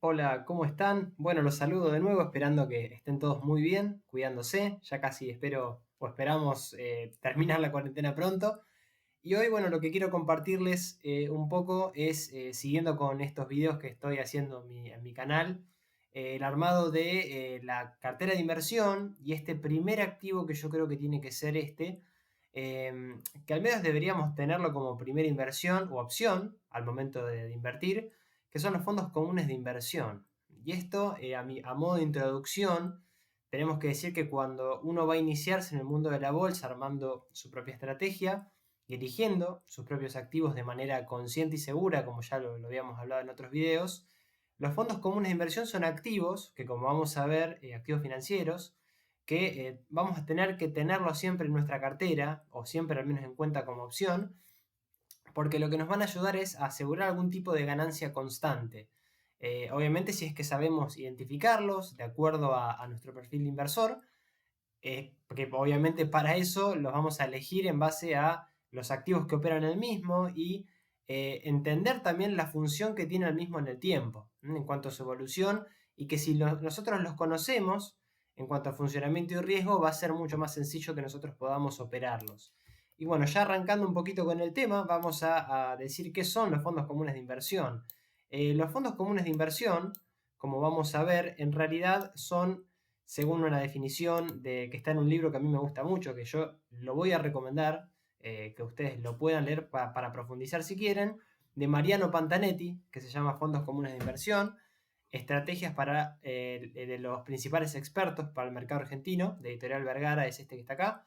Hola, ¿cómo están? Bueno, los saludo de nuevo, esperando que estén todos muy bien, cuidándose. Ya casi espero o esperamos terminar la cuarentena pronto. Y hoy, bueno, lo que quiero compartirles un poco es, siguiendo con estos videos que estoy haciendo en mi canal, el armado de la cartera de inversión y este primer activo que yo creo que tiene que ser que al menos deberíamos tenerlo como primera inversión o opción al momento de invertir, que son los fondos comunes de inversión. Y esto, a modo de introducción, tenemos que decir que cuando uno va a iniciarse en el mundo de la bolsa armando su propia estrategia, y eligiendo sus propios activos de manera consciente y segura, como ya lo habíamos hablado en otros videos, los fondos comunes de inversión son activos, que como vamos a ver, activos financieros, que vamos a tener que tenerlo siempre en nuestra cartera, o siempre al menos en cuenta como opción, porque lo que nos van a ayudar es a asegurar algún tipo de ganancia constante. Obviamente si es que sabemos identificarlos de acuerdo a nuestro perfil de inversor, porque obviamente para eso los vamos a elegir en base a los activos que operan el mismo y entender también la función que tiene el mismo en el tiempo, en cuanto a su evolución, y que si nosotros los conocemos en cuanto a funcionamiento y riesgo, va a ser mucho más sencillo que nosotros podamos operarlos. Y bueno, ya arrancando un poquito con el tema, vamos a decir qué son los fondos comunes de inversión. Los fondos comunes de inversión, como vamos a ver, en realidad son, según una definición que está en un libro que a mí me gusta mucho, que yo lo voy a recomendar, que ustedes lo puedan leer para profundizar si quieren, de Mariano Pantanetti, que se llama Fondos Comunes de Inversión, estrategias de los principales expertos para el mercado argentino, de Editorial Vergara, es este que está acá,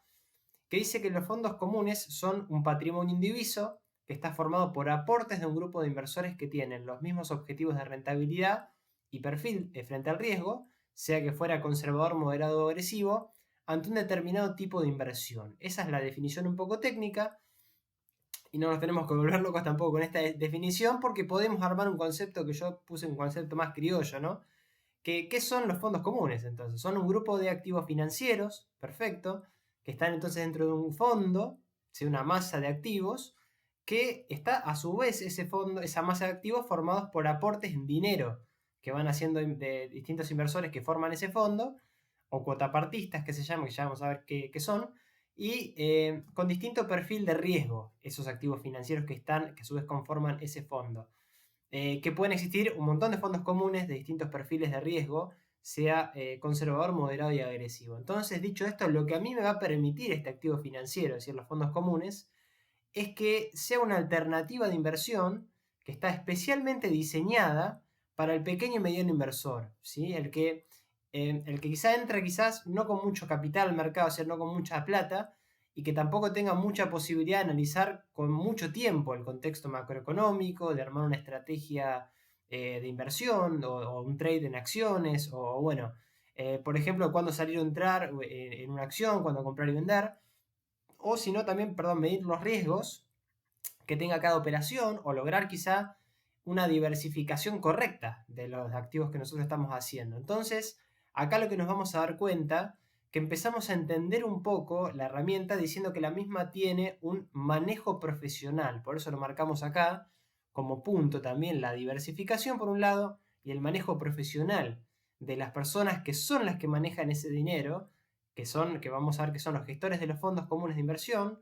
que dice que los fondos comunes son un patrimonio indiviso que está formado por aportes de un grupo de inversores que tienen los mismos objetivos de rentabilidad y perfil frente al riesgo, sea que fuera conservador, moderado o agresivo, ante un determinado tipo de inversión. Esa es la definición un poco técnica, y no nos tenemos que volver locos tampoco con esta definición, porque podemos armar un concepto que yo puse, un concepto más criollo, ¿no? ¿Qué son los fondos comunes entonces? Son un grupo de activos financieros, perfecto, que están entonces dentro de un fondo, ¿sí? Una masa de activos, que está a su vez ese fondo, esa masa de activos formados por aportes en dinero que van haciendo de distintos inversores que forman ese fondo, o cuotapartistas que se llaman, que ya vamos a ver qué son, y con distinto perfil de riesgo, esos activos financieros que a su vez conforman ese fondo, que pueden existir un montón de fondos comunes de distintos perfiles de riesgo, sea conservador, moderado y agresivo. Entonces, dicho esto, lo que a mí me va a permitir este activo financiero, es decir, los fondos comunes, es que sea una alternativa de inversión que está especialmente diseñada para el pequeño y mediano inversor, ¿sí? El que quizá entra quizás no con mucho capital al mercado, o sea, no con mucha plata, y que tampoco tenga mucha posibilidad de analizar con mucho tiempo el contexto macroeconómico, de armar una estrategia de inversión o un trade en acciones, o bueno, por ejemplo, cuándo salir o entrar en una acción, cuándo comprar y vender, o si no también, perdón, medir los riesgos que tenga cada operación o lograr quizá una diversificación correcta de los activos que nosotros estamos haciendo. Entonces, acá lo que nos vamos a dar cuenta, que empezamos a entender un poco la herramienta diciendo que la misma tiene un manejo profesional. Por eso lo marcamos acá como punto también la diversificación por un lado y el manejo profesional de las personas que son las que manejan ese dinero, que vamos a ver que son los gestores de los fondos comunes de inversión,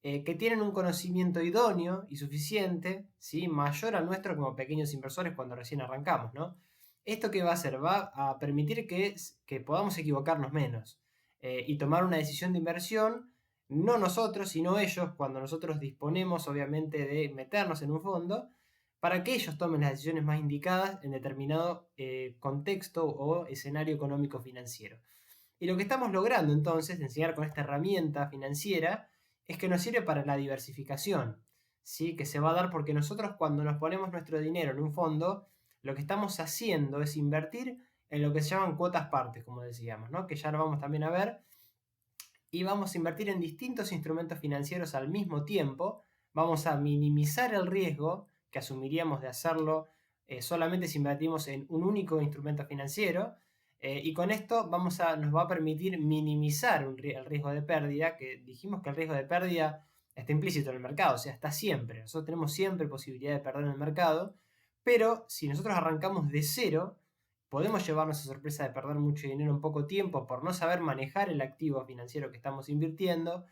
que tienen un conocimiento idóneo y suficiente, ¿sí? Mayor al nuestro como pequeños inversores cuando recién arrancamos, ¿no? ¿Esto qué va a hacer? Va a permitir que podamos equivocarnos menos y tomar una decisión de inversión, no nosotros, sino ellos, cuando nosotros disponemos obviamente de meternos en un fondo, para que ellos tomen las decisiones más indicadas en determinado contexto o escenario económico financiero. Y lo que estamos logrando entonces, enseñar con esta herramienta financiera, es que nos sirve para la diversificación, ¿sí? Que se va a dar porque nosotros cuando nos ponemos nuestro dinero en un fondo, lo que estamos haciendo es invertir en lo que se llaman cuotas partes, como decíamos, ¿no? Que ya lo vamos también a ver, y vamos a invertir en distintos instrumentos financieros al mismo tiempo, vamos a minimizar el riesgo que asumiríamos de hacerlo solamente si invertimos en un único instrumento financiero, y con esto nos va a permitir minimizar el riesgo de pérdida, que dijimos que el riesgo de pérdida está implícito en el mercado, o sea, está siempre, nosotros tenemos siempre posibilidad de perder en el mercado, pero si nosotros arrancamos de cero, podemos llevarnos a sorpresa de perder mucho dinero en poco tiempo por no saber manejar el activo financiero que estamos invirtiendo,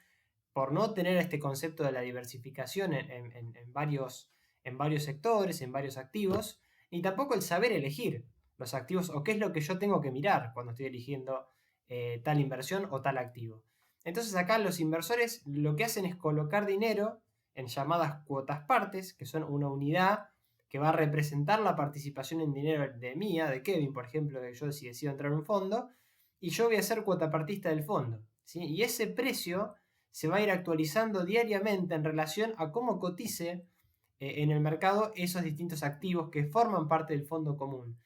por no tener este concepto de la diversificación en varios sectores, en varios activos, ni tampoco el saber elegir los activos o qué es lo que yo tengo que mirar cuando estoy eligiendo tal inversión o tal activo. Entonces acá los inversores lo que hacen es colocar dinero en llamadas cuotas partes, que son una unidad que va a representar la participación en dinero de mía, de Kevin, por ejemplo, de yo si decido entrar en un fondo, y yo voy a ser cuotapartista del fondo, ¿sí? Y ese precio se va a ir actualizando diariamente en relación a cómo cotice en el mercado esos distintos activos que forman parte del fondo común,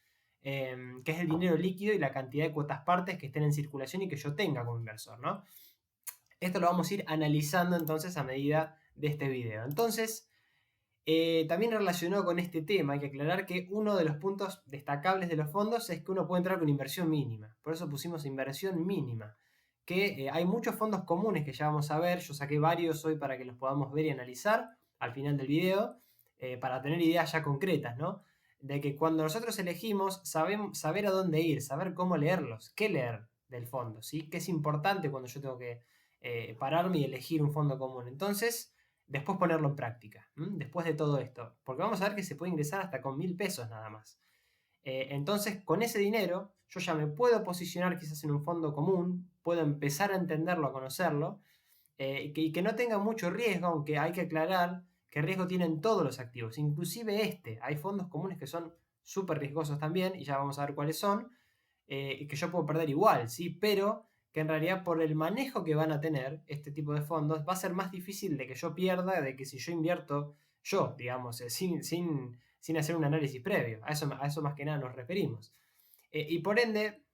que es el dinero líquido y la cantidad de cuotas partes que estén en circulación y que yo tenga como inversor, ¿no? Esto lo vamos a ir analizando entonces a medida de este video. Entonces, también relacionado con este tema, hay que aclarar que uno de los puntos destacables de los fondos es que uno puede entrar con inversión mínima. Por eso pusimos inversión mínima. Que hay muchos fondos comunes que ya vamos a ver. Yo saqué varios hoy para que los podamos ver y analizar al final del video, para tener ideas ya concretas, ¿no? De que cuando nosotros elegimos, saber a dónde ir, saber cómo leerlos, qué leer del fondo, ¿sí? Que es importante cuando yo tengo que pararme y elegir un fondo común. Entonces, después ponerlo en práctica, después de todo esto, porque vamos a ver que se puede ingresar hasta con 1000 pesos nada más. Entonces, con ese dinero, yo ya me puedo posicionar quizás en un fondo común, puedo empezar a entenderlo, a conocerlo, y que no tenga mucho riesgo, aunque hay que aclarar que riesgo tienen todos los activos, inclusive este. Hay fondos comunes que son súper riesgosos también, y ya vamos a ver cuáles son, que yo puedo perder igual, ¿sí? Pero que en realidad por el manejo que van a tener este tipo de fondos va a ser más difícil de que yo pierda, de que si yo invierto yo, digamos, sin hacer un análisis previo. A eso más que nada nos referimos. Y por ende,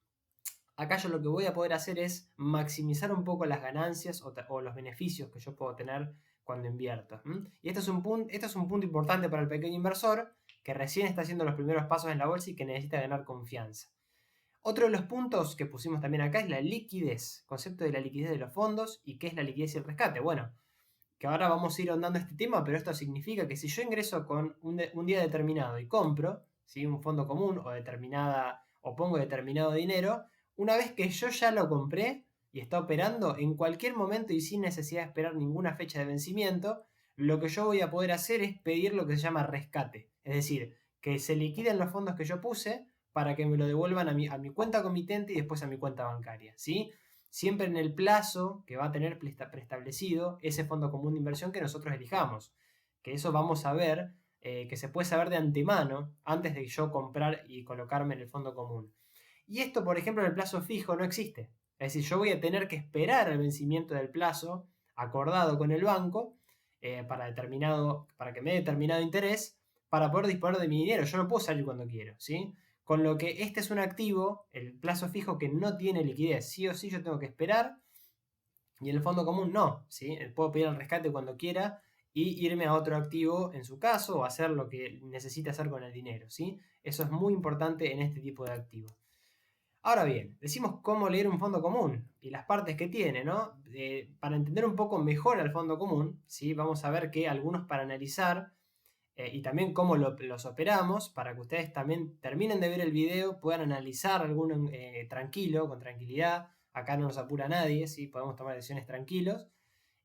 acá yo lo que voy a poder hacer es maximizar un poco las ganancias o los beneficios que yo puedo tener cuando invierto. Y esto es un punto importante para el pequeño inversor que recién está haciendo los primeros pasos en la bolsa y que necesita ganar confianza. Otro de los puntos que pusimos también acá es la liquidez, concepto de la liquidez de los fondos y qué es la liquidez y el rescate. Bueno, que ahora vamos a ir ahondando este tema, pero esto significa que si yo ingreso con un día determinado y compro, ¿sí? Un fondo común o pongo determinado dinero, una vez que yo ya lo compré y está operando, en cualquier momento y sin necesidad de esperar ninguna fecha de vencimiento, lo que yo voy a poder hacer es pedir lo que se llama rescate. Es decir, que se liquiden los fondos que yo puse para que me lo devuelvan a mi cuenta comitente y después a mi cuenta bancaria, ¿sí? Siempre en el plazo que va a tener preestablecido ese fondo común de inversión que nosotros elijamos. Que eso vamos a ver, que se puede saber de antemano antes de yo comprar y colocarme en el fondo común. Y esto, por ejemplo, en el plazo fijo no existe. Es decir, yo voy a tener que esperar el vencimiento del plazo acordado con el banco para que me dé determinado interés para poder disponer de mi dinero. Yo no puedo salir cuando quiero, ¿sí? Con lo que este es un activo, el plazo fijo, que no tiene liquidez. Sí o sí yo tengo que esperar y en el fondo común no, ¿sí? Puedo pedir el rescate cuando quiera y irme a otro activo en su caso o hacer lo que necesite hacer con el dinero, ¿sí? Eso es muy importante en este tipo de activos. Ahora bien, decimos cómo leer un fondo común y las partes que tiene, ¿no? Para entender un poco mejor al fondo común, ¿sí? Vamos a ver que algunos para analizar y también cómo los operamos, para que ustedes también terminen de ver el video, puedan analizar alguno tranquilo, con tranquilidad. Acá no nos apura nadie, ¿sí? Podemos tomar decisiones tranquilos.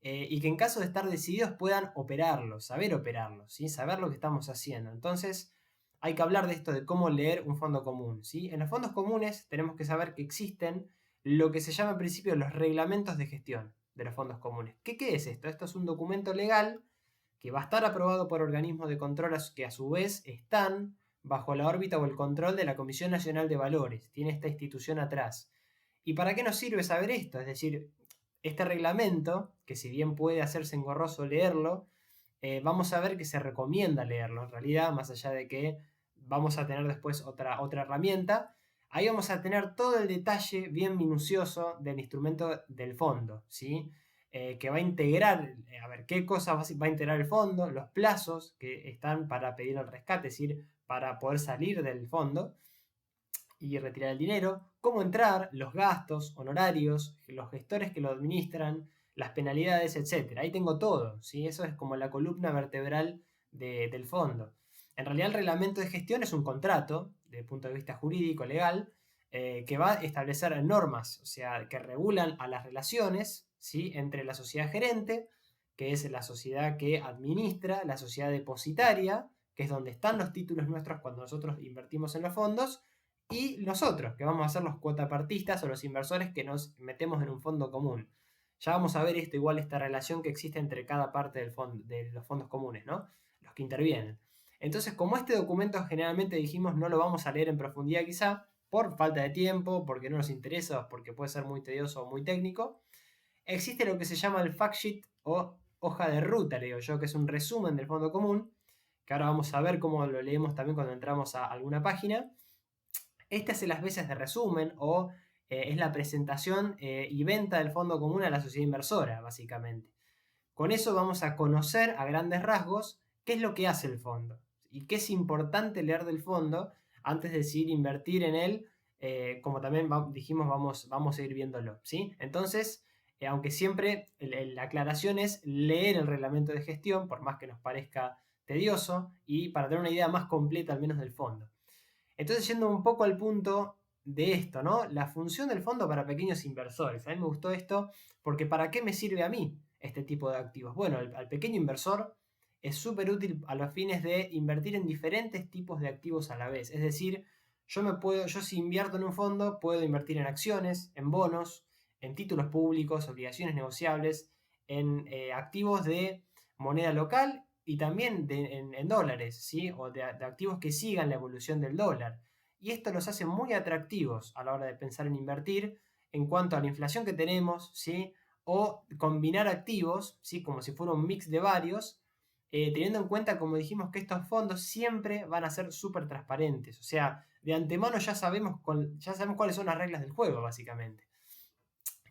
Y que en caso de estar decididos puedan operarlos, saber operarlos, ¿sí? Saber lo que estamos haciendo. Entonces, hay que hablar de esto, de cómo leer un fondo común, ¿sí? En los fondos comunes tenemos que saber que existen lo que se llama en principio los reglamentos de gestión de los fondos comunes. ¿Qué es esto? Esto es un documento legal que va a estar aprobado por organismos de control que a su vez están bajo la órbita o el control de la Comisión Nacional de Valores. Tiene esta institución atrás. ¿Y para qué nos sirve saber esto? Es decir, este reglamento, que si bien puede hacerse engorroso leerlo, vamos a ver que se recomienda leerlo en realidad, más allá de que vamos a tener después otra herramienta. Ahí vamos a tener todo el detalle bien minucioso del instrumento del fondo, ¿sí? Que va a integrar, a ver, qué cosas va a integrar el fondo, los plazos que están para pedir el rescate, es decir, para poder salir del fondo y retirar el dinero, cómo entrar, los gastos, honorarios, los gestores que lo administran, las penalidades, etc. Ahí tengo todo, ¿sí? Eso es como la columna vertebral del fondo. En realidad el reglamento de gestión es un contrato, desde el punto de vista jurídico, legal, que va a establecer normas, o sea, que regulan a las relaciones, ¿sí?, entre la sociedad gerente, que es la sociedad que administra, la sociedad depositaria, que es donde están los títulos nuestros cuando nosotros invertimos en los fondos, y nosotros, que vamos a ser los cuotapartistas o los inversores que nos metemos en un fondo común. Ya vamos a ver esto, igual esta relación que existe entre cada parte del fondo, de los fondos comunes, ¿no? Los que intervienen. Entonces, como este documento generalmente dijimos no lo vamos a leer en profundidad quizá, por falta de tiempo, porque no nos interesa, o porque puede ser muy tedioso o muy técnico, existe lo que se llama el fact sheet o hoja de ruta, le digo yo, que es un resumen del fondo común, que ahora vamos a ver cómo lo leemos también cuando entramos a alguna página. Este hace las veces de resumen o es la presentación y venta del fondo común a la sociedad inversora, básicamente. Con eso vamos a conocer a grandes rasgos qué es lo que hace el fondo y qué es importante leer del fondo antes de decidir invertir en él, como también dijimos vamos a ir viéndolo, ¿sí? Entonces, aunque siempre la aclaración es leer el reglamento de gestión, por más que nos parezca tedioso, y para tener una idea más completa al menos del fondo. Entonces, yendo un poco al punto de esto, ¿no? La función del fondo para pequeños inversores. A mí me gustó esto porque ¿para qué me sirve a mí este tipo de activos? Bueno, al pequeño inversor es súper útil a los fines de invertir en diferentes tipos de activos a la vez. Es decir, yo si invierto en un fondo, puedo invertir en acciones, en bonos, en títulos públicos, obligaciones negociables, en activos de moneda local y también en dólares, ¿sí? O de activos que sigan la evolución del dólar. Y esto los hace muy atractivos a la hora de pensar en invertir en cuanto a la inflación que tenemos, ¿sí? O combinar activos, ¿sí?, como si fuera un mix de varios, teniendo en cuenta, como dijimos, que estos fondos siempre van a ser súper transparentes. O sea, de antemano ya sabemos cuáles son las reglas del juego, básicamente.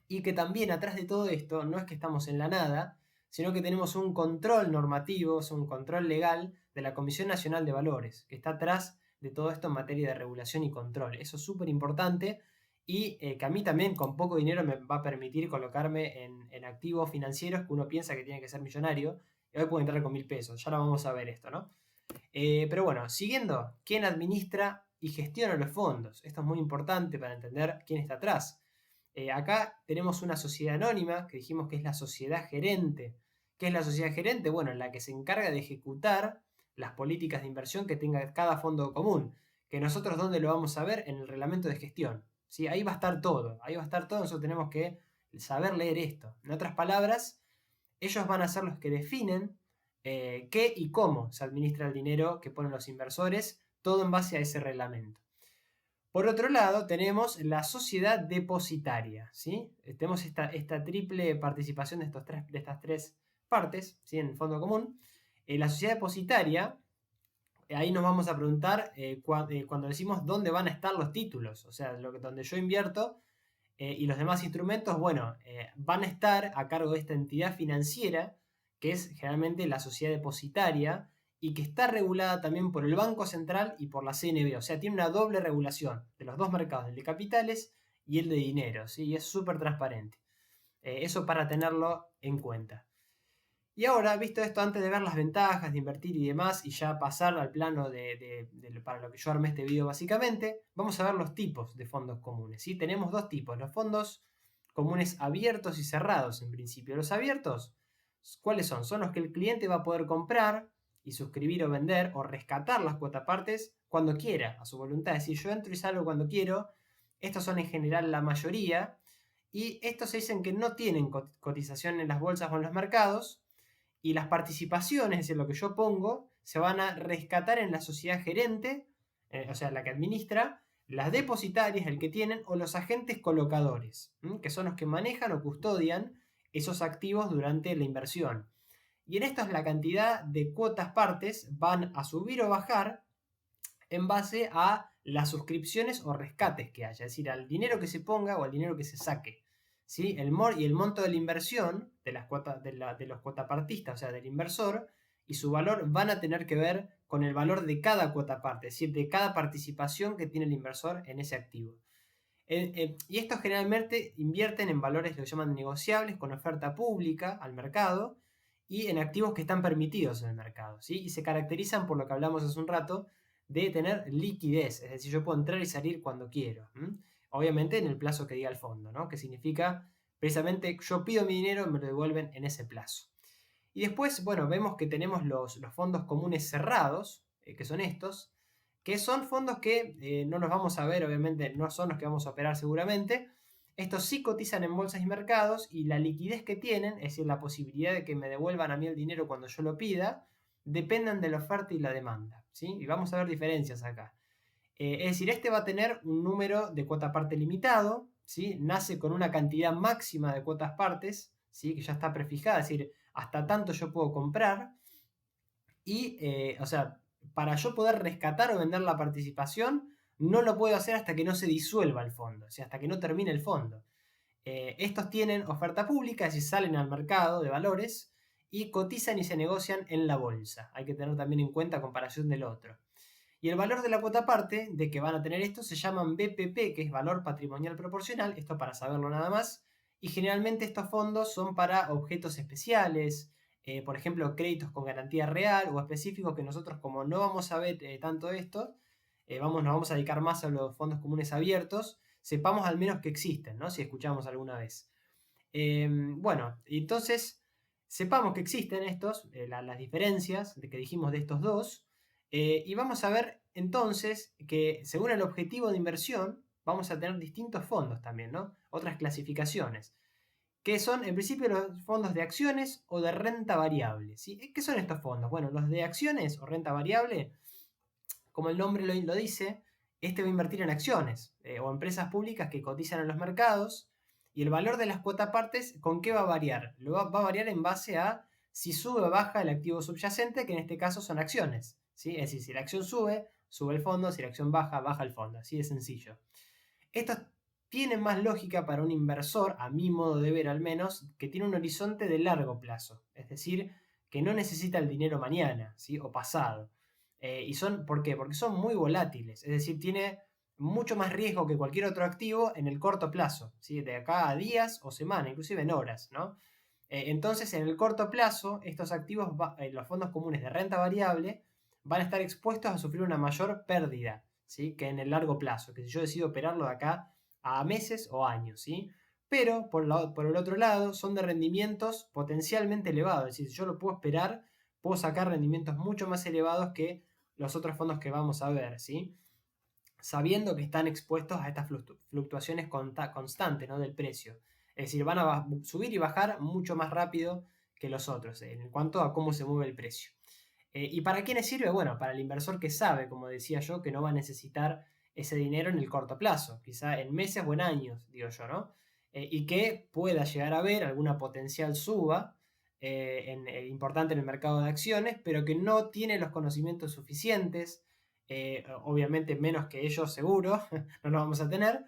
Y que también atrás de todo esto no es que estamos en la nada, sino que tenemos un control normativo, es un control legal de la Comisión Nacional de Valores, que está atrás de todo esto en materia de regulación y control. Eso es súper importante y que a mí también con poco dinero me va a permitir colocarme en activos financieros que uno piensa que tiene que ser millonario y hoy puedo entrar con 1.000 pesos. Ya lo vamos a ver esto, ¿no? Pero bueno, siguiendo, ¿quién administra y gestiona los fondos? Esto es muy importante para entender quién está atrás. Acá tenemos una sociedad anónima, que dijimos que es la sociedad gerente. ¿Qué es la sociedad gerente? Bueno, la que se encarga de ejecutar las políticas de inversión que tenga cada fondo común. Que nosotros, ¿dónde lo vamos a ver? En el reglamento de gestión. ¿Sí? Ahí va a estar todo, nosotros tenemos que saber leer esto. En otras palabras, ellos van a ser los que definen qué y cómo se administra el dinero que ponen los inversores, todo en base a ese reglamento. Por otro lado, tenemos la sociedad depositaria, ¿sí? Tenemos esta triple participación de estas tres partes, ¿sí?, en el fondo común. La sociedad depositaria, ahí nos vamos a preguntar cuando decimos dónde van a estar los títulos, o sea, donde yo invierto y los demás instrumentos, bueno, van a estar a cargo de esta entidad financiera, que es generalmente la sociedad depositaria, y que está regulada también por el Banco Central y por la CNB. O sea, tiene una doble regulación de los dos mercados, el de capitales y el de dinero, ¿sí? Y es súper transparente. Eso para tenerlo en cuenta. Y ahora, visto esto, antes de ver las ventajas de invertir y demás, y ya pasar al plano para lo que yo armé este video básicamente, vamos a ver los tipos de fondos comunes, ¿sí? Tenemos dos tipos, los fondos comunes abiertos y cerrados en principio. Los abiertos, ¿cuáles son? Son los que el cliente va a poder comprar y suscribir o vender o rescatar las cuotapartes cuando quiera, a su voluntad. Es decir, yo entro y salgo cuando quiero. Estos son en general la mayoría. Y estos se dicen que no tienen cotización en las bolsas o en los mercados. Y las participaciones, es decir, lo que yo pongo, se van a rescatar en la sociedad gerente, o sea, la que administra, las depositarias, el que tienen, o los agentes colocadores, que son los que manejan o custodian esos activos durante la inversión. Y en estos la cantidad de cuotas partes van a subir o bajar en base a las suscripciones o rescates que haya, es decir, al dinero que se ponga o al dinero que se saque. ¿Sí? El monto de la inversión de las cuotas de los cuotapartistas, o sea, del inversor, y su valor van a tener que ver con el valor de cada cuotaparte, es decir, de cada participación que tiene el inversor en ese activo. Y estos generalmente invierten en valores que se llaman negociables con oferta pública al mercado y en activos que están permitidos en el mercado, ¿sí? Y se caracterizan por lo que hablamos hace un rato, de tener liquidez, es decir, yo puedo entrar y salir cuando quiero. Obviamente en el plazo que diga el fondo, ¿no? Que significa precisamente yo pido mi dinero y me lo devuelven en ese plazo. Y después, bueno, vemos que tenemos los fondos comunes cerrados, que son estos, que son fondos que no los vamos a ver, obviamente no son los que vamos a operar seguramente. Estos sí cotizan en bolsas y mercados y la liquidez que tienen, es decir, la posibilidad de que me devuelvan a mí el dinero cuando yo lo pida, dependen de la oferta y la demanda, ¿sí? Y vamos a ver diferencias acá. Es decir, este va a tener un número de cuota parte limitado, ¿sí? Nace con una cantidad máxima de cuotas partes, ¿sí? Que ya está prefijada, es decir, hasta tanto yo puedo comprar. Y, o sea, para yo poder rescatar o vender la participación, no lo puedo hacer hasta que no se disuelva el fondo, o sea, hasta que no termine el fondo. Estos tienen oferta pública, es decir, salen al mercado de valores y cotizan y se negocian en la bolsa. Hay que tener también en cuenta comparación del otro. Y el valor de la cuota parte de que van a tener esto se llaman BPP, que es valor patrimonial proporcional, esto para saberlo nada más. Y generalmente estos fondos son para objetos especiales, por ejemplo, créditos con garantía real o específicos que nosotros, como no vamos a ver tanto esto, nos vamos a dedicar más a los fondos comunes abiertos, sepamos al menos que existen, ¿no? Si escuchamos alguna vez. Bueno, entonces sepamos que existen estos, las diferencias de que dijimos de estos dos, y vamos a ver entonces que según el objetivo de inversión vamos a tener distintos fondos también, ¿no? Otras clasificaciones, que son en principio los fondos de acciones o de renta variable, ¿sí? ¿Qué son estos fondos? Bueno, los de acciones o renta variable, como el nombre lo dice, este va a invertir en acciones o empresas públicas que cotizan en los mercados y el valor de las cuotas partes, ¿con qué va a variar? Va a variar en base a si sube o baja el activo subyacente, que en este caso son acciones, ¿sí? Es decir, si la acción sube, sube el fondo, si la acción baja, baja el fondo, así de sencillo. Esto tiene más lógica para un inversor, a mi modo de ver al menos, que tiene un horizonte de largo plazo, es decir, que no necesita el dinero mañana, ¿sí? O pasado. ¿Por qué? Porque son muy volátiles, es decir, tiene mucho más riesgo que cualquier otro activo en el corto plazo, ¿sí? De acá a días o semanas, inclusive en horas, ¿no? Entonces, en el corto plazo, estos activos, los fondos comunes de renta variable, van a estar expuestos a sufrir una mayor pérdida, ¿sí? Que en el largo plazo, que si yo decido operarlo de acá a meses o años, ¿sí? Pero por el otro lado, son de rendimientos potencialmente elevados, es decir, si yo lo puedo esperar, puedo sacar rendimientos mucho más elevados que los otros fondos que vamos a ver, ¿sí? Sabiendo que están expuestos a estas fluctuaciones constantes, ¿no? Del precio. Es decir, van a subir y bajar mucho más rápido que los otros en cuanto a cómo se mueve el precio. ¿Y para quiénes sirve? Bueno, para el inversor que sabe, como decía yo, que no va a necesitar ese dinero en el corto plazo, quizá en meses o en años, digo yo, ¿no? Y que pueda llegar a ver alguna potencial suba importante en el mercado de acciones, pero que no tiene los conocimientos suficientes, obviamente menos que ellos seguro, no los vamos a tener.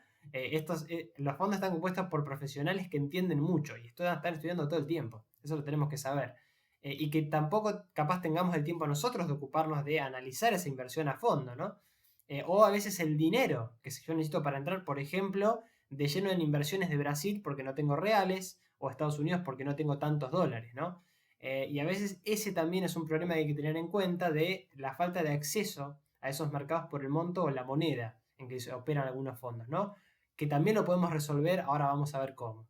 Los fondos están compuestos por profesionales que entienden mucho y están estudiando todo el tiempo, eso lo tenemos que saber. Y que tampoco capaz tengamos el tiempo nosotros de ocuparnos de analizar esa inversión a fondo, ¿no? O a veces el dinero que yo necesito para entrar, por ejemplo, de lleno en inversiones de Brasil porque no tengo reales, o Estados Unidos porque no tengo tantos dólares, ¿no? Y a veces ese también es un problema que hay que tener en cuenta de la falta de acceso a esos mercados por el monto o la moneda en que se operan algunos fondos, ¿no? Que también lo podemos resolver, ahora vamos a ver cómo.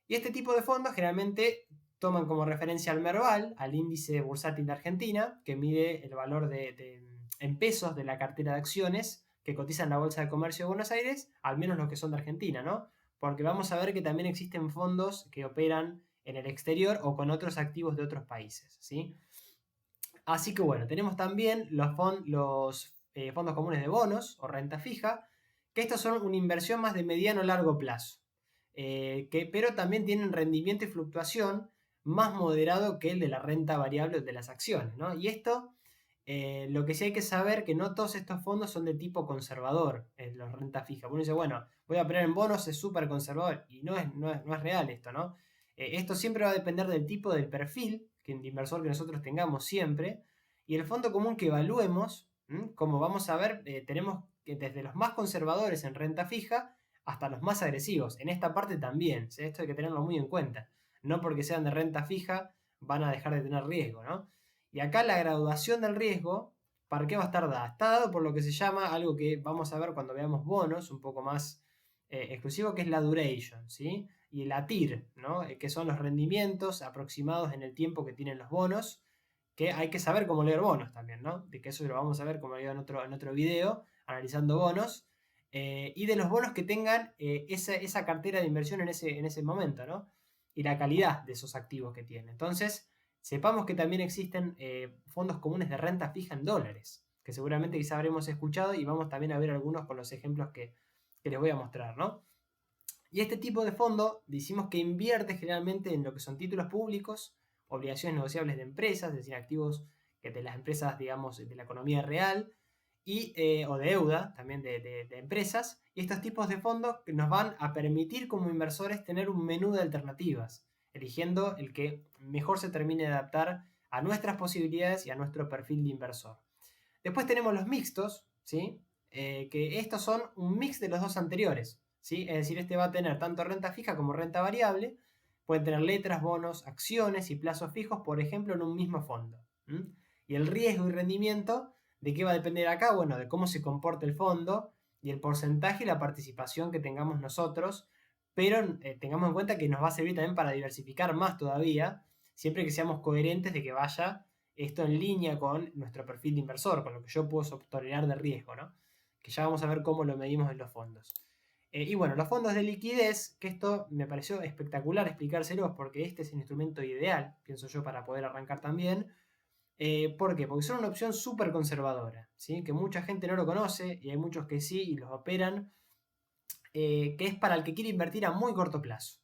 Y este tipo de fondos generalmente toman como referencia al Merval, al índice bursátil de Argentina, que mide el valor en pesos de la cartera de acciones que cotizan en la Bolsa de Comercio de Buenos Aires, al menos los que son de Argentina, ¿no? Porque vamos a ver que también existen fondos que operan en el exterior o con otros activos de otros países, ¿sí? Así que bueno, tenemos también los fondos comunes de bonos o renta fija, que estos son una inversión más de mediano a largo plazo, pero también tienen rendimiento y fluctuación más moderado que el de la renta variable de las acciones, ¿no? Y esto, lo que sí hay que saber que no todos estos fondos son de tipo conservador, los renta fija. Uno dice, bueno, voy a operar en bonos, es súper conservador, y no es real esto, ¿no? Esto siempre va a depender del tipo del perfil de inversor que nosotros tengamos siempre, y el fondo común que evaluemos, como vamos a ver, tenemos que desde los más conservadores en renta fija hasta los más agresivos. En esta parte también, ¿sí? Esto hay que tenerlo muy en cuenta. No porque sean de renta fija van a dejar de tener riesgo, ¿no? Y acá la graduación del riesgo, ¿para qué va a estar dada? Está dado por lo que se llama algo que vamos a ver cuando veamos bonos, un poco más exclusivo, que es la duration, ¿sí? Y la TIR, ¿no? Que son los rendimientos aproximados en el tiempo que tienen los bonos, que hay que saber cómo leer bonos también, ¿no? De que eso lo vamos a ver, como digo, en otro video, analizando bonos, y de los bonos que tengan esa cartera de inversión en ese momento, ¿no? Y la calidad de esos activos que tiene. Entonces, sepamos que también existen fondos comunes de renta fija en dólares, que seguramente quizá habremos escuchado y vamos también a ver algunos con los ejemplos que les voy a mostrar, ¿no? Y este tipo de fondo decimos que invierte generalmente en lo que son títulos públicos, obligaciones negociables de empresas, es decir, activos de las empresas, digamos, de la economía real, o de deuda también de empresas. Y estos tipos de fondos nos van a permitir como inversores tener un menú de alternativas, eligiendo el que mejor se termine de adaptar a nuestras posibilidades y a nuestro perfil de inversor. Después tenemos los mixtos, ¿sí? Que estos son un mix de los dos anteriores, ¿sí? Es decir, este va a tener tanto renta fija como renta variable, pueden tener letras, bonos, acciones y plazos fijos, por ejemplo, en un mismo fondo. Y el riesgo y rendimiento, ¿de qué va a depender acá? Bueno, de cómo se comporte el fondo y el porcentaje y la participación que tengamos nosotros, pero tengamos en cuenta que nos va a servir también para diversificar más todavía, siempre que seamos coherentes de que vaya esto en línea con nuestro perfil de inversor, con lo que yo puedo tolerar de riesgo, ¿no? Que ya vamos a ver cómo lo medimos en los fondos. Y bueno, los fondos de liquidez, que esto me pareció espectacular explicárselos porque este es el instrumento ideal, pienso yo, para poder arrancar también. ¿Por qué? Porque son una opción súper conservadora, ¿sí? Que mucha gente no lo conoce y hay muchos que sí y los operan, que es para el que quiere invertir a muy corto plazo.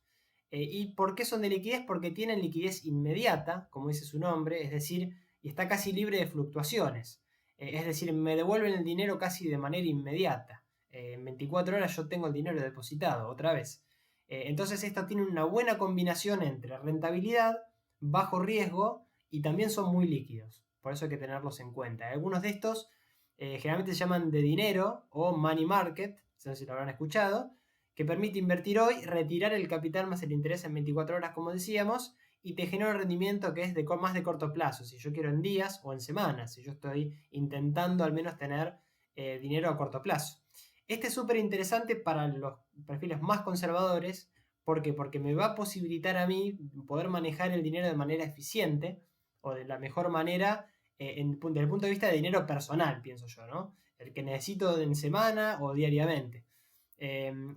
¿Y por qué son de liquidez? Porque tienen liquidez inmediata, como dice su nombre, es decir, y está casi libre de fluctuaciones. Es decir, me devuelven el dinero casi de manera inmediata. En 24 horas yo tengo el dinero depositado, otra vez. Entonces esto tiene una buena combinación entre rentabilidad, bajo riesgo y también son muy líquidos. Por eso hay que tenerlos en cuenta. Algunos de estos generalmente se llaman de dinero o money market, no sé si lo habrán escuchado, que permite invertir hoy, retirar el capital más el interés en 24 horas, como decíamos, y te genera un rendimiento que es más de corto plazo, si yo quiero en días o en semanas, si yo estoy intentando al menos tener dinero a corto plazo. Este es súper interesante para los perfiles más conservadores. ¿Por qué? Porque me va a posibilitar a mí poder manejar el dinero de manera eficiente o de la mejor manera desde el punto de vista de dinero personal, pienso yo, ¿no? El que necesito en semana o diariamente.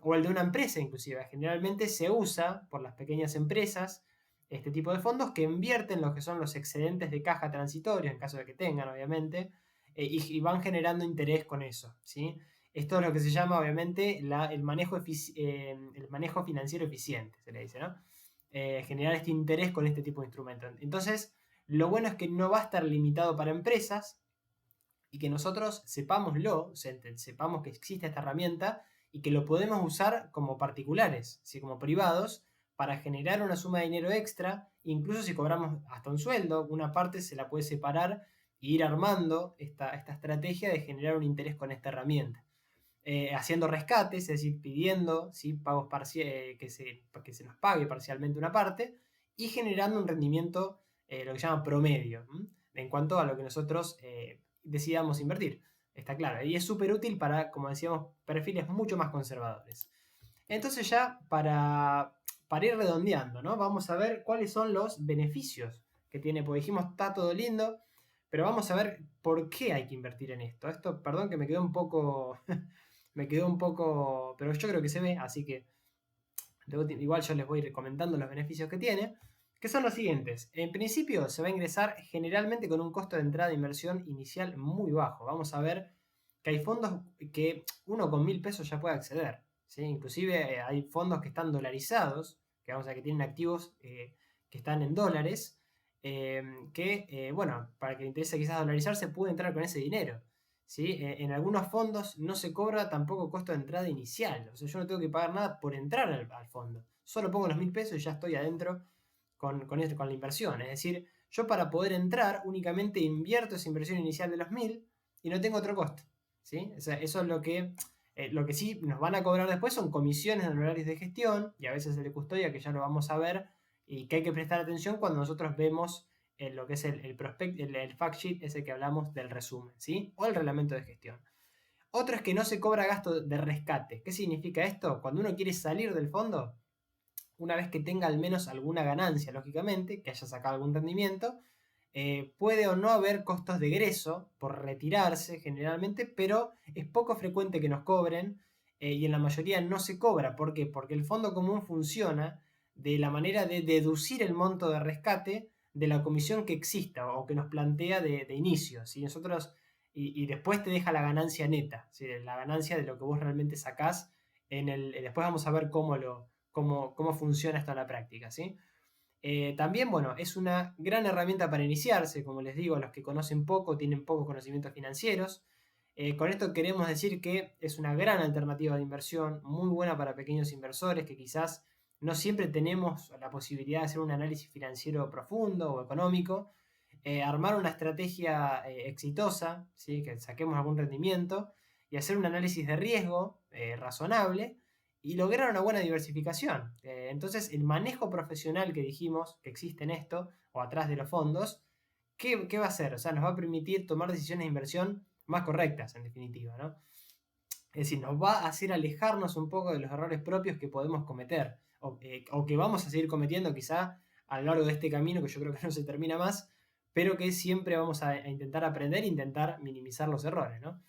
O el de una empresa inclusive. Generalmente se usa por las pequeñas empresas este tipo de fondos que invierten lo que son los excedentes de caja transitorios, en caso de que tengan, obviamente, y van generando interés con eso, ¿sí? Esto es lo que se llama, obviamente, el manejo financiero eficiente, se le dice, ¿no? Generar este interés con este tipo de instrumentos. Entonces, lo bueno es que no va a estar limitado para empresas y que nosotros sepámoslo, sepamos que existe esta herramienta y que lo podemos usar como particulares, ¿sí? Como privados, para generar una suma de dinero extra, incluso si cobramos hasta un sueldo, una parte se la puede separar e ir armando esta estrategia de generar un interés con esta herramienta. Haciendo rescates, es decir, pidiendo, ¿sí? Pagos que se nos pague parcialmente una parte y generando un rendimiento, lo que se llama promedio, en cuanto a lo que nosotros decidamos invertir. Está claro, y es súper útil para, como decíamos, perfiles mucho más conservadores. Entonces ya para ir redondeando, ¿no? Vamos a ver cuáles son los beneficios que tiene, porque dijimos, está todo lindo, pero vamos a ver por qué hay que invertir en esto. Esto, perdón que me quedó un poco, me quedó un poco, pero yo creo que se ve, así que igual yo les voy a ir comentando los beneficios que tiene, que son los siguientes. En principio se va a ingresar generalmente con un costo de entrada de inversión inicial muy bajo. Vamos a ver que hay fondos que uno con 1.000 pesos ya puede acceder, ¿sí? Inclusive hay fondos que están dolarizados, que vamos a ver que tienen activos que están en dólares, bueno, para que le interese quizás dolarizarse puede entrar con ese dinero. ¿Sí? En algunos fondos no se cobra tampoco costo de entrada inicial. O sea, yo no tengo que pagar nada por entrar al fondo. Solo pongo los 1.000 pesos y ya estoy adentro con la inversión. Es decir, yo para poder entrar únicamente invierto esa inversión inicial de los 1.000 y no tengo otro costo. ¿Sí? O sea, eso es lo que sí nos van a cobrar después son comisiones de honorarios de gestión y a veces el de custodia, que ya lo vamos a ver, y que hay que prestar atención cuando nosotros vemos lo que es el fact sheet, ese que hablamos del resumen, ¿sí? O el reglamento de gestión. Otro es que no se cobra gasto de rescate. ¿Qué significa esto? Cuando uno quiere salir del fondo, una vez que tenga al menos alguna ganancia, lógicamente, que haya sacado algún rendimiento, puede o no haber costos de egreso por retirarse generalmente, pero es poco frecuente que nos cobren y en la mayoría no se cobra. ¿Por qué? Porque el fondo común funciona de la manera de deducir el monto de rescate de la comisión que exista o que nos plantea de inicio. Si nosotros, y después te deja la ganancia neta, ¿sí? La ganancia de lo que vos realmente sacás. Después vamos a ver cómo funciona esto en la práctica, ¿sí? También, bueno, es una gran herramienta para iniciarse, como les digo, a los que conocen poco, tienen pocos conocimientos financieros. Con esto queremos decir que es una gran alternativa de inversión, muy buena para pequeños inversores que quizás no siempre tenemos la posibilidad de hacer un análisis financiero profundo o económico, armar una estrategia exitosa, ¿sí? Que saquemos algún rendimiento y hacer un análisis de riesgo razonable y lograr una buena diversificación. Entonces, el manejo profesional que dijimos que existe en esto, o atrás de los fondos, ¿qué va a hacer? O sea, nos va a permitir tomar decisiones de inversión más correctas, en definitiva, ¿no? Es decir, nos va a hacer alejarnos un poco de los errores propios que podemos cometer, o que vamos a seguir cometiendo quizá a lo largo de este camino, que yo creo que no se termina más, pero que siempre vamos a intentar aprender e intentar minimizar los errores, ¿no?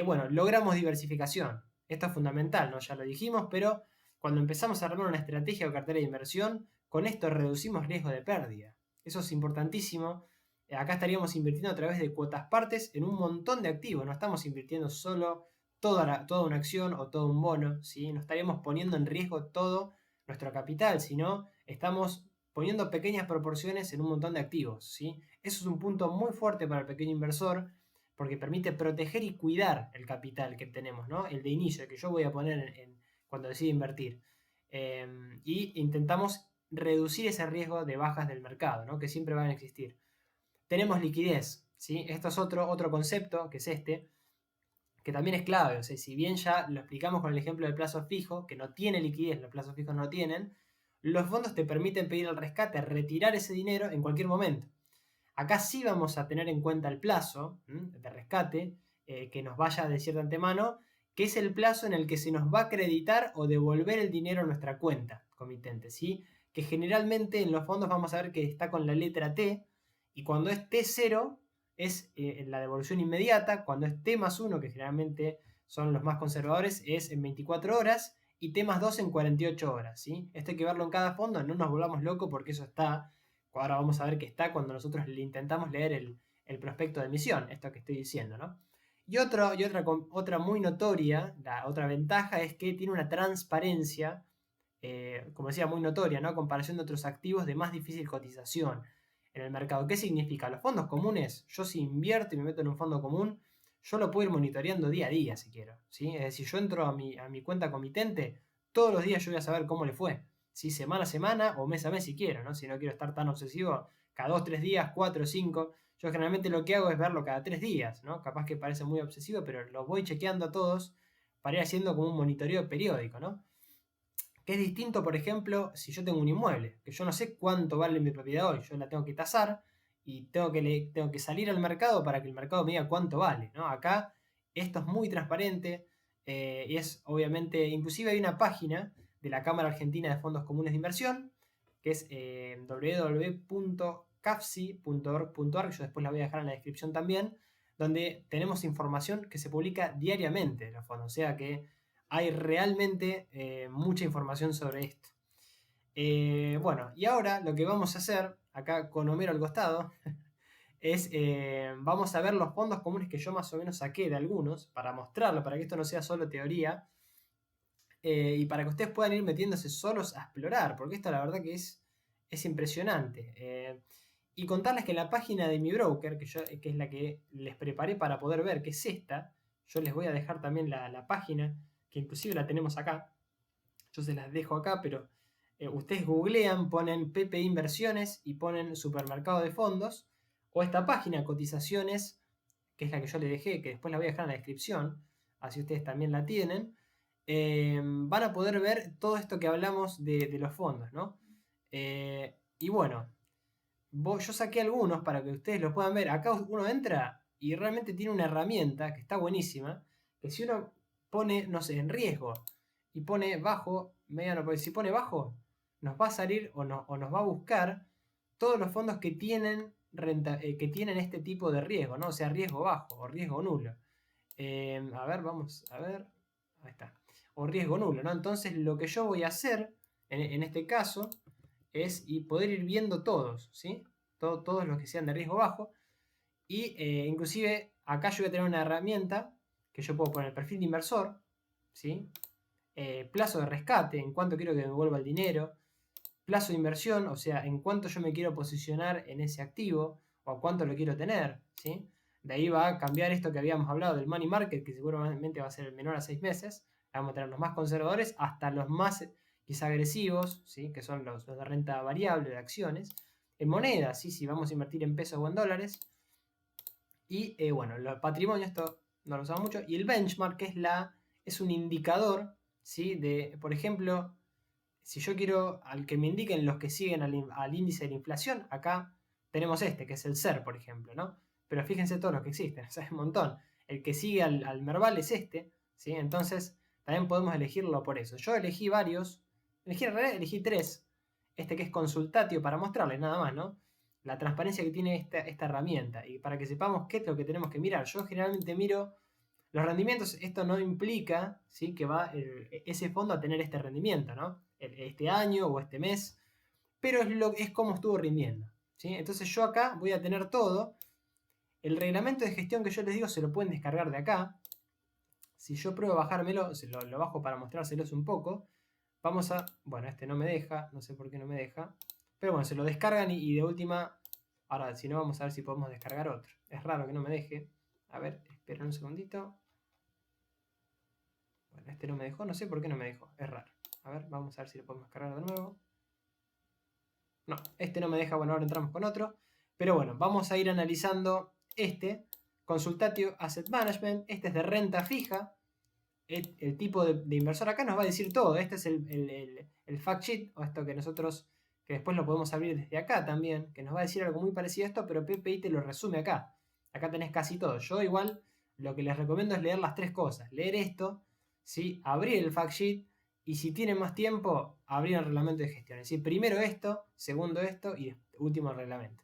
Bueno, logramos diversificación. Esto es fundamental, ¿no? Ya lo dijimos, pero cuando empezamos a armar una estrategia o cartera de inversión, con esto reducimos riesgo de pérdida. Eso es importantísimo. Acá estaríamos invirtiendo a través de cuotas partes en un montón de activos. No estamos invirtiendo solo toda una acción o todo un bono, ¿sí? No estaríamos poniendo en riesgo todo nuestro capital, sino estamos poniendo pequeñas proporciones en un montón de activos, ¿sí? Eso es un punto muy fuerte para el pequeño inversor porque permite proteger y cuidar el capital que tenemos, ¿no? El de inicio, el que yo voy a poner cuando decido invertir. Y intentamos reducir ese riesgo de bajas del mercado, ¿no? Que siempre van a existir. Tenemos liquidez, ¿sí? Esto es otro concepto, que es este, que también es clave. O sea, si bien ya lo explicamos con el ejemplo del plazo fijo, que no tiene liquidez, los plazos fijos no tienen, los fondos te permiten pedir el rescate, retirar ese dinero en cualquier momento. Acá sí vamos a tener en cuenta el plazo de rescate que nos vaya a decir de antemano, que es el plazo en el que se nos va a acreditar o devolver el dinero a nuestra cuenta comitente, ¿sí? Que generalmente en los fondos vamos a ver que está con la letra T, y cuando es T0 es la devolución inmediata, cuando es T más 1, que generalmente son los más conservadores, es en 24 horas, y T más 2 en 48 horas, ¿sí? Esto hay que verlo en cada fondo, no nos volvamos locos porque eso está. Ahora vamos a ver que está cuando nosotros le intentamos leer el prospecto de emisión, esto que estoy diciendo, ¿no? Y otra muy notoria, la otra ventaja es que tiene una transparencia, como decía, muy notoria, ¿no? A comparación de otros activos de más difícil cotización en el mercado. ¿Qué significa? Los fondos comunes, yo si invierto y me meto en un fondo común, yo lo puedo ir monitoreando día a día si quiero, ¿sí? Es decir, yo entro a mi cuenta comitente, todos los días yo voy a saber cómo le fue, ¿sí? Semana a semana o mes a mes si quiero, ¿no? Si no quiero estar tan obsesivo, cada 2, 3 días, 4, 5. Yo generalmente lo que hago es verlo cada 3 días, ¿no? Capaz que parece muy obsesivo, pero lo voy chequeando a todos para ir haciendo como un monitoreo periódico, ¿no? Que es distinto, por ejemplo, si yo tengo un inmueble, que yo no sé cuánto vale mi propiedad hoy, yo la tengo que tasar y tengo que salir al mercado para que el mercado me diga cuánto vale, ¿no? Acá esto es muy transparente y es obviamente, inclusive hay una página de la Cámara Argentina de Fondos Comunes de Inversión, que es www.cafsi.org.ar, yo después la voy a dejar en la descripción también, donde tenemos información que se publica diariamente de los fondos, o sea que hay realmente mucha información sobre esto. Bueno, y ahora lo que vamos a hacer, acá con Homero al costado, es vamos a ver los fondos comunes que yo más o menos saqué de algunos, para mostrarlo, para que esto no sea solo teoría, y para que ustedes puedan ir metiéndose solos a explorar, porque esto la verdad que es impresionante. Y contarles que en la página de mi broker, que es la que les preparé para poder ver, que es esta, yo les voy a dejar también la página, que inclusive la tenemos acá. Yo se las dejo acá, pero ustedes googlean, ponen PP Inversiones y ponen supermercado de fondos, o esta página, cotizaciones, que es la que yo les dejé, que después la voy a dejar en la descripción, así ustedes también la tienen. Van a poder ver todo esto que hablamos de los fondos, ¿no? Y bueno, yo saqué algunos para que ustedes lo puedan ver. Acá uno entra y realmente tiene una herramienta que está buenísima, que si uno pone, no sé, en riesgo y pone bajo, mediano, porque si pone bajo, nos va a salir o nos va a buscar todos los fondos que tienen, que tienen este tipo de riesgo, ¿no? O sea, riesgo bajo o riesgo nulo. A ver, vamos a ver. Ahí está. O riesgo nulo, ¿no? Entonces lo que yo voy a hacer en este caso es poder ir viendo todos, ¿sí? Todos los que sean de riesgo bajo. Y inclusive acá yo voy a tener una herramienta que yo puedo poner perfil de inversor, ¿sí? Plazo de rescate, en cuánto quiero que me devuelva el dinero. Plazo de inversión, o sea, en cuánto yo me quiero posicionar en ese activo o a cuánto lo quiero tener, ¿sí? De ahí va a cambiar esto que habíamos hablado del money market, que seguramente va a ser el menor a 6 meses. Vamos a tener los más conservadores hasta los más quizá agresivos, ¿sí? Que son los de renta variable, de acciones. En monedas, ¿sí? Si vamos a invertir en pesos o en dólares. Y bueno, el patrimonio, esto no lo usamos mucho. Y el benchmark, que es un indicador, ¿sí? De, por ejemplo, si yo quiero al que me indiquen los que siguen al índice de la inflación, acá tenemos este, que es el SER, por ejemplo, ¿no? Pero fíjense todos los que existen, o sea, es un montón. El que sigue al Merval es este, ¿sí? Entonces, también podemos elegirlo por eso. Yo elegí varios, en realidad elegí tres. Este que es consultatio para mostrarles nada más, ¿no? La transparencia que tiene esta herramienta y para que sepamos qué es lo que tenemos que mirar. Yo generalmente miro los rendimientos, esto no implica, ¿sí? Que va ese fondo a tener este rendimiento, ¿no? Este año o este mes, pero es como estuvo rindiendo, ¿sí? Entonces yo acá voy a tener todo. El reglamento de gestión que yo les digo se lo pueden descargar de acá. Si yo pruebo a bajármelo, lo bajo para mostrárselos un poco. Vamos a, bueno, este no me deja, no sé por qué no me deja, pero bueno, se lo descargan y de última, ahora si no vamos a ver si podemos descargar otro. Es raro que no me deje. A ver, esperen un segundito. Bueno, este no me dejó, no sé por qué no me dejó, es raro. A ver, vamos a ver si lo podemos cargar de nuevo. No, este no me deja, bueno, ahora entramos con otro. Pero bueno, vamos a ir analizando este. Consultatio Asset Management, este es de renta fija. El tipo de inversor acá nos va a decir todo. Este es el fact sheet, o esto que nosotros, que después lo podemos abrir desde acá también, que nos va a decir algo muy parecido a esto, pero PPI te lo resume acá. Acá tenés casi todo. Yo igual lo que les recomiendo es leer las tres cosas. Leer esto, ¿sí? Abrir el fact sheet y si tienen más tiempo, abrir el reglamento de gestión. Es decir, primero esto, segundo esto y último el reglamento.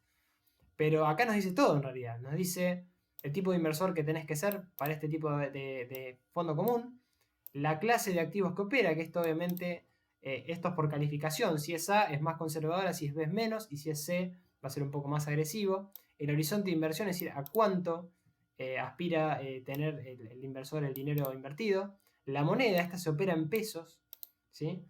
Pero acá nos dice todo en realidad. Nos dice el tipo de inversor que tenés que ser para este tipo de fondo común, la clase de activos que opera, que esto obviamente, esto es por calificación. Si es A es más conservadora, si es B es menos, y si es C va a ser un poco más agresivo. El horizonte de inversión, es decir, a cuánto aspira tener el inversor el dinero invertido. La moneda, esta se opera en pesos, ¿sí?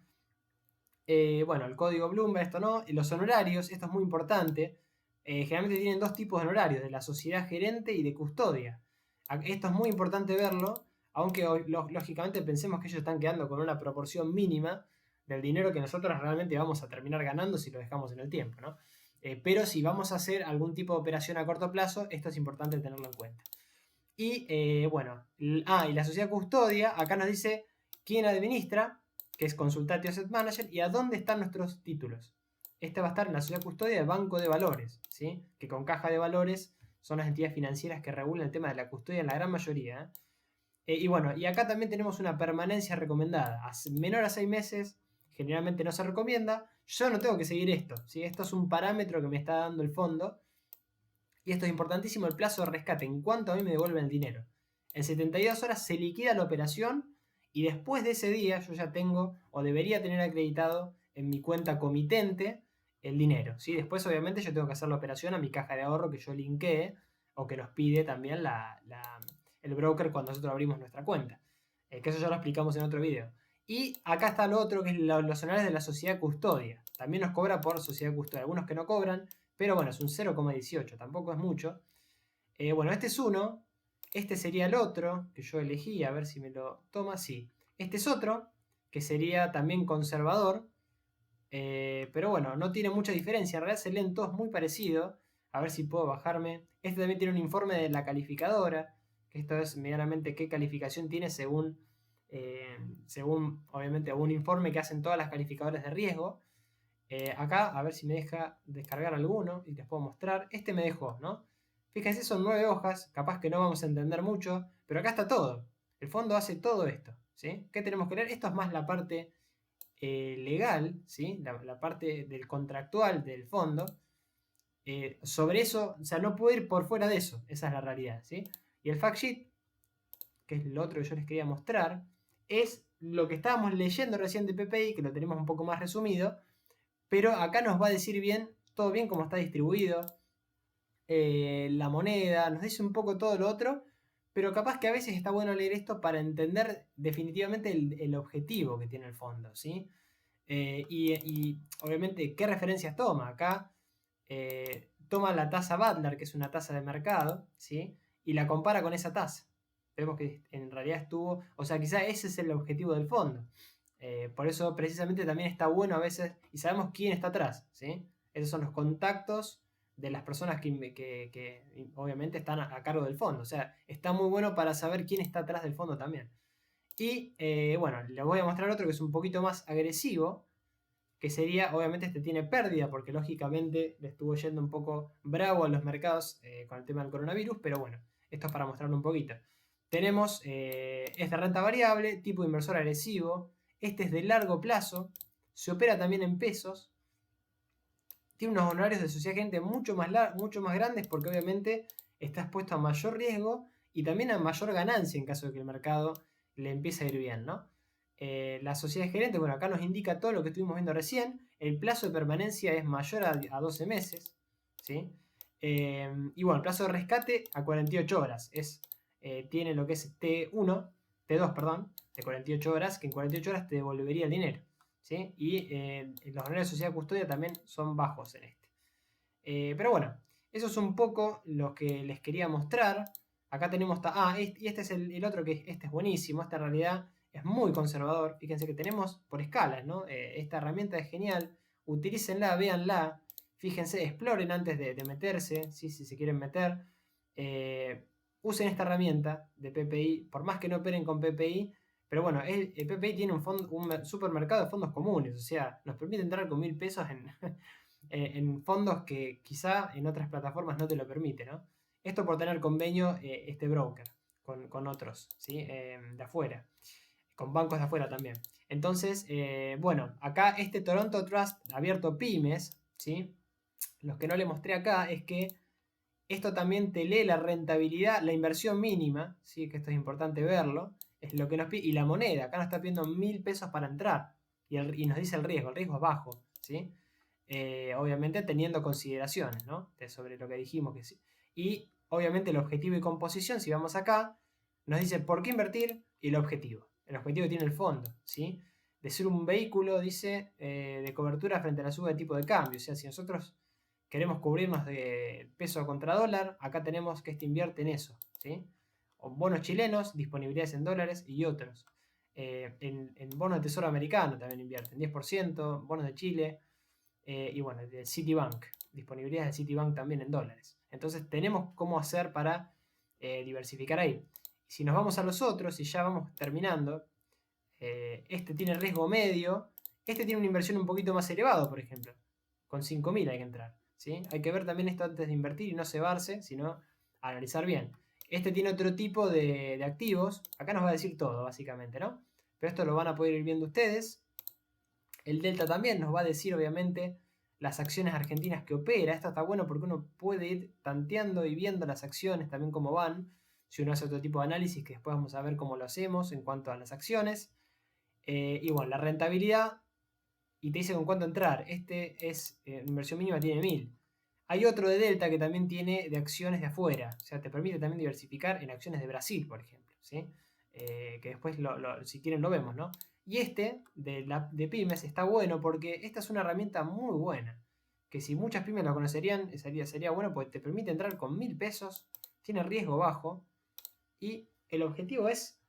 Bueno, el código Bloomberg, esto no. Los honorarios, esto es muy importante. Generalmente tienen dos tipos de honorarios, de la sociedad gerente y de custodia. Esto es muy importante verlo, aunque lógicamente pensemos que ellos están quedando con una proporción mínima del dinero que nosotros realmente vamos a terminar ganando si lo dejamos en el tiempo, ¿no? Pero si vamos a hacer algún tipo de operación a corto plazo, esto es importante tenerlo en cuenta. Y bueno, y la sociedad custodia, acá nos dice quién administra, que es Consultatio Asset Manager, y a dónde están nuestros títulos. Este va a estar en la sociedad custodia de Banco de Valores, ¿sí? Que con caja de valores son las entidades financieras que regulan el tema de la custodia en la gran mayoría. Y bueno, y acá también tenemos una permanencia recomendada. Menor a 6 meses, generalmente no se recomienda. Yo no tengo que seguir esto, ¿sí? Esto es un parámetro que me está dando el fondo. Y esto es importantísimo, el plazo de rescate, en cuanto a mí me devuelven el dinero. En 72 horas se liquida la operación y después de ese día yo ya tengo o debería tener acreditado en mi cuenta comitente el dinero, ¿sí? Después obviamente yo tengo que hacer la operación a mi caja de ahorro que yo linkee o que nos pide también el broker cuando nosotros abrimos nuestra cuenta. Que eso ya lo explicamos en otro video. Y acá está lo otro que es los honorarios de la sociedad custodia. También nos cobra por sociedad custodia. Algunos que no cobran, pero bueno, es un 0,18, tampoco es mucho. Bueno, este es uno. Este sería el otro que yo elegí, a ver si me lo toma. Sí. Este es otro, que sería también conservador. Pero bueno, no tiene mucha diferencia. En realidad se leen todos muy parecidos. A ver si puedo bajarme. Este también tiene un informe de la calificadora. Que esto es medianamente qué calificación tiene según obviamente un informe que hacen todas las calificadoras de riesgo. Acá, a ver si me deja descargar alguno y les puedo mostrar. Este me dejó, ¿no? Fíjense, son 9 hojas, capaz que no vamos a entender mucho, pero acá está todo. El fondo hace todo esto, ¿sí? ¿Qué tenemos que leer? Esto es más la parte legal, ¿sí? La parte del contractual del fondo. Sobre eso, o sea, no puedo ir por fuera de eso, esa es la realidad, ¿sí? Y el fact sheet, que es lo otro que yo les quería mostrar, es lo que estábamos leyendo recién de PPI, que lo tenemos un poco más resumido, pero acá nos va a decir bien, todo bien cómo está distribuido, la moneda, nos dice un poco todo lo otro, pero capaz que a veces está bueno leer esto para entender definitivamente el objetivo que tiene el fondo, ¿sí? Y obviamente, ¿qué referencias toma? Acá toma la tasa Butler, que es una tasa de mercado, ¿sí? Y la compara con esa tasa. Vemos que en realidad estuvo, o sea, quizá ese es el objetivo del fondo. Por eso precisamente también está bueno a veces, y sabemos quién está atrás, ¿sí? Esos son los contactos de las personas que obviamente están a cargo del fondo. O sea, está muy bueno para saber quién está atrás del fondo también. Y bueno, les voy a mostrar otro que es un poquito más agresivo, que sería, obviamente este tiene pérdida, porque lógicamente le estuvo yendo un poco bravo a los mercados con el tema del coronavirus, pero bueno, esto es para mostrarlo un poquito. Tenemos esta renta variable, tipo inversor agresivo, este es de largo plazo, se opera también en pesos, tiene unos honorarios de sociedad gerente mucho más grandes porque obviamente está expuesto a mayor riesgo y también a mayor ganancia en caso de que el mercado le empiece a ir bien, ¿no? La sociedad gerente, bueno, acá nos indica todo lo que estuvimos viendo recién. El plazo de permanencia es mayor a 12 meses, ¿sí? Y bueno, el plazo de rescate a 48 horas. Tiene lo que es T2, perdón, de 48 horas, que en 48 horas te devolvería el dinero. ¿Sí? Y los honorarios de sociedad custodia también son bajos en este. Pero bueno, eso es un poco lo que les quería mostrar. Acá tenemos... y este es el otro que este es buenísimo. Este en realidad es muy conservador. Fíjense que tenemos por escalas, ¿no? Esta herramienta es genial. Utilícenla, véanla. Fíjense, exploren antes de meterse, ¿sí? Si se quieren meter. Usen esta herramienta de PPI. Por más que no operen con PPI, pero bueno, el PPI tiene un supermercado de fondos comunes, o sea, nos permite entrar con 1000 pesos en fondos que quizá en otras plataformas no te lo permite, ¿no? Esto por tener convenio este broker con otros, ¿sí? De afuera, con bancos de afuera también. Entonces, bueno, acá este Toronto Trust abierto pymes, ¿sí? Los que no le mostré acá es que esto también te lee la rentabilidad, la inversión mínima, ¿sí? Que esto es importante verlo, es lo que nos pide, y la moneda, acá nos está pidiendo 1000 pesos para entrar, y nos dice el riesgo es bajo, ¿sí? Obviamente teniendo consideraciones, ¿no? Sobre lo que dijimos que sí. Y obviamente el objetivo y composición, si vamos acá, nos dice por qué invertir y el objetivo. El objetivo que tiene el fondo, ¿sí? De ser un vehículo, dice, de cobertura frente a la suba de tipo de cambio. O sea, si nosotros queremos cubrirnos de peso contra dólar, acá tenemos que este invierte en eso, ¿sí? O bonos chilenos, disponibilidades en dólares y otros. En bonos de tesoro americano también invierten, 10%, bonos de Chile, y bueno, de Citibank, disponibilidades de Citibank también en dólares. Entonces tenemos cómo hacer para diversificar ahí. Si nos vamos a los otros, y ya vamos terminando, este tiene riesgo medio, este tiene una inversión un poquito más elevado, por ejemplo. Con 5.000 hay que entrar. ¿Sí? Hay que ver también esto antes de invertir y no cebarse, sino analizar bien. Este tiene otro tipo de activos. Acá nos va a decir todo, básicamente, ¿no? Pero esto lo van a poder ir viendo ustedes. El Delta también nos va a decir, obviamente, las acciones argentinas que opera. Esto está bueno porque uno puede ir tanteando y viendo las acciones también cómo van. Si uno hace otro tipo de análisis, que después vamos a ver cómo lo hacemos en cuanto a las acciones. Y bueno, la rentabilidad, y te dice con cuánto entrar. Este es, inversión mínima tiene 1000. Hay otro de Delta que también tiene de acciones de afuera. O sea, te permite también diversificar en acciones de Brasil, por ejemplo. ¿Sí? Que después, si quieren, lo vemos, ¿no? Y este de pymes está bueno porque esta es una herramienta muy buena. Que si muchas pymes lo conocerían, sería bueno porque te permite entrar con 1000 pesos. Tiene riesgo bajo. Y el objetivo es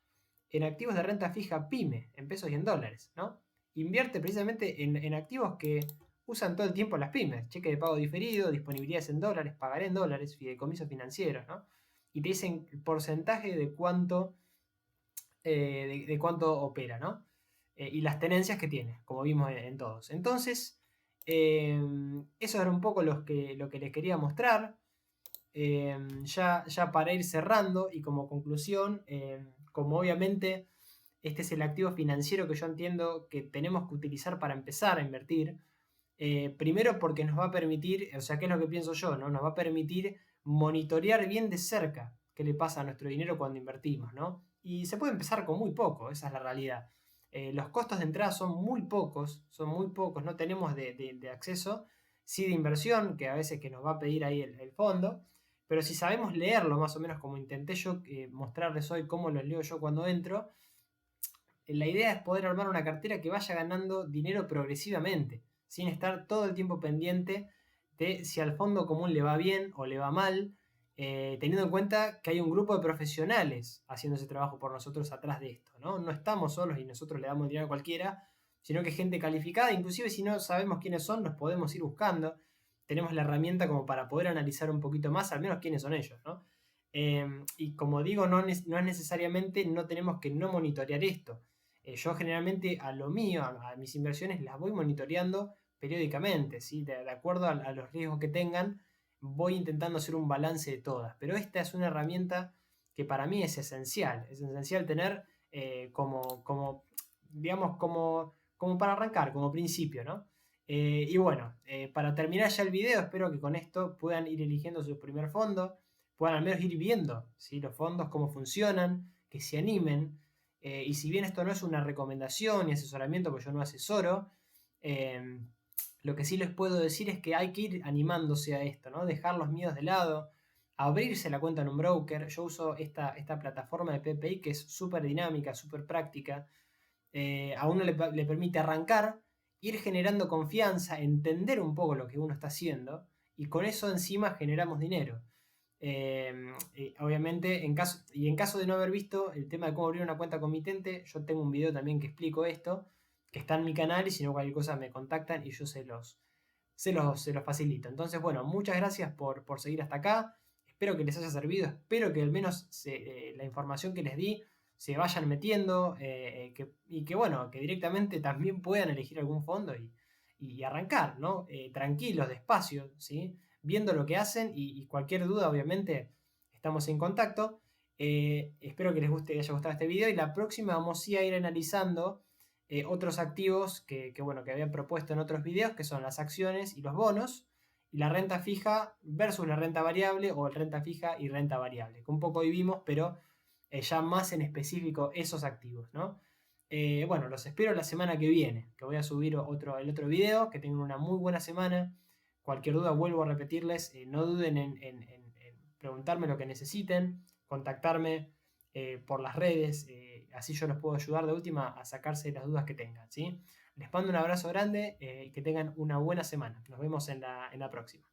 en activos de renta fija pyme, en pesos y en dólares, ¿no? Invierte precisamente en activos que usan todo el tiempo las pymes, cheque de pago diferido, disponibilidades en dólares, pagaré en dólares, fideicomisos financieros, ¿no? Y te dicen el porcentaje de cuánto opera, ¿no? Y las tenencias que tiene, como vimos en todos. Entonces, Eso era un poco lo que les quería mostrar. Ya para ir cerrando y como conclusión, como obviamente este es el activo financiero que yo entiendo que tenemos que utilizar para empezar a invertir, primero porque nos va a permitir, o sea, ¿qué es lo que pienso yo? ¿No? Nos va a permitir monitorear bien de cerca qué le pasa a nuestro dinero cuando invertimos, ¿no? Y se puede empezar con muy poco, esa es la realidad. Los costos de entrada son muy pocos, no tenemos de acceso, sí de inversión, que a veces que nos va a pedir ahí el fondo, pero si sabemos leerlo más o menos como intenté yo mostrarles hoy cómo lo leo yo cuando entro, la idea es poder armar una cartera que vaya ganando dinero progresivamente, sin estar todo el tiempo pendiente de si al fondo común le va bien o le va mal, teniendo en cuenta que hay un grupo de profesionales haciendo ese trabajo por nosotros atrás de esto, ¿no? No estamos solos y nosotros le damos dinero a cualquiera, sino que gente calificada, inclusive si no sabemos quiénes son, los podemos ir buscando. Tenemos la herramienta como para poder analizar un poquito más, al menos quiénes son ellos, ¿no? Y como digo, no es necesariamente, no tenemos que no monitorear esto. Yo generalmente a lo mío, a mis inversiones, las voy monitoreando periódicamente, ¿sí? De acuerdo a los riesgos que tengan, voy intentando hacer un balance de todas. Pero esta es una herramienta que para mí es esencial tener digamos, como para arrancar, como principio, ¿no? Y bueno, para terminar ya el video, espero que con esto puedan ir eligiendo su primer fondo, puedan al menos ir viendo, ¿sí? Los fondos, cómo funcionan, que se animen. Y si bien esto no es una recomendación ni asesoramiento, porque yo no asesoro, eh, lo que sí les puedo decir es que hay que ir animándose a esto, ¿no? Dejar los miedos de lado, abrirse la cuenta en un broker. Yo uso esta plataforma de PPI que es súper dinámica, súper práctica. A uno le permite arrancar, ir generando confianza, entender un poco lo que uno está haciendo y con eso encima generamos dinero. Obviamente, en caso de no haber visto el tema de cómo abrir una cuenta comitente, yo tengo un video también que explico esto, que está en mi canal y si no cualquier cosa me contactan y yo se los facilito. Entonces, bueno, muchas gracias por seguir hasta acá. Espero que les haya servido, espero que al menos la información que les di se vayan metiendo y que, bueno, que directamente también puedan elegir algún fondo y arrancar, ¿no? Tranquilos, despacio, ¿sí? Viendo lo que hacen y cualquier duda, obviamente, estamos en contacto. Espero que les haya gustado este video y la próxima vamos a ir analizando otros activos bueno, que había propuesto en otros videos, que son las acciones y los bonos, y la renta fija versus la renta variable o renta fija y renta variable, que un poco hoy vimos, pero ya más en específico esos activos, ¿no? Bueno, los espero la semana que viene, que voy a subir el otro video, que tengan una muy buena semana. Cualquier duda vuelvo a repetirles, no duden en preguntarme lo que necesiten, contactarme por las redes, así yo los puedo ayudar de última a sacarse las dudas que tengan, ¿sí? Les mando un abrazo grande y que tengan una buena semana. Nos vemos en la próxima.